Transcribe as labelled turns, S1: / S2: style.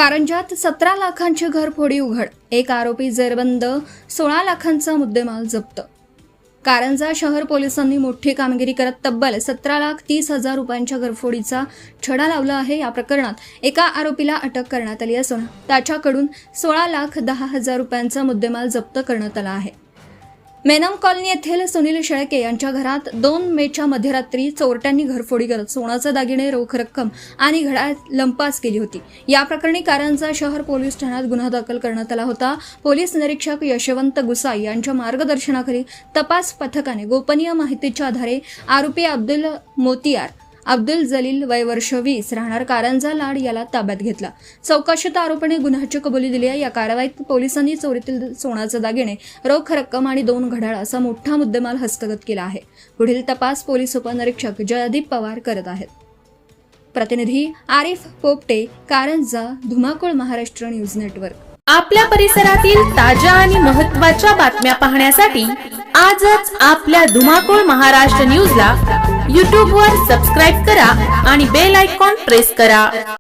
S1: कारंजात 17 लाखांची घरफोडी उघड, एक आरोपी जेरबंद, 16 लाखांचा मुद्देमाल जप्त। कारंजा शहर पोलिसांनी मोठी कामगिरी करत तब्बल 17,30,000 रुपयांच्या घरफोडीचा छडा लावला आहे। या प्रकरणात एका आरोपीला अटक करण्यात आली असून त्याच्याकडून 16,10,000 रुपयांचा मुद्देमाल जप्त करण्यात आला आहे। मेनम कॉलनी येथील सुनील शेळके यांच्या घरात 2 मेच्या मध्यरात्री चोरट्यांनी घरफोडी करत सोन्याचे दागिने, रोख रक्कम आणि घड्याळ लंपास केली होती। या प्रकरणी कारंजा शहर पोलीस ठाण्यात गुन्हा दाखल करण्यात आला होता। पोलीस निरीक्षक यशवंत गुसाई यांच्या मार्गदर्शनाखाली तपास पथकाने गोपनीय माहितीच्या आधारे आरोपी अब्दुल मोतियार अब्दुल जलील वय वर्ष 20 राहणार कारंजा लाड याला ताब्यात घेतला। चौकशीत आरोपीने गुन्ह्याची कबुली दिली आहे। या कारवाईत पोलिसांनी चोरीतील सोन्याचे दागिने, रोख रक्कम आणि 2 घड्याळ असा मोठा मुद्देमाल हस्तगत केला आहे। पुढील तपास पोलीस उपनिरीक्षक जयदीप पवार करत आहेत। प्रतिनिधी आरिफ पोपटे, कारंजा, धुमाकूळ, महाराष्ट्र न्यूज नेटवर्क।
S2: आपल्या परिसरातील ताज्या आणि महत्त्वाच्या बातम्या पाहण्यासाठी आजच आपल्या धुमाकूळ महाराष्ट्र न्यूजला YouTube वर सबस्क्राइब करा आणि बेल आयकॉन प्रेस करा।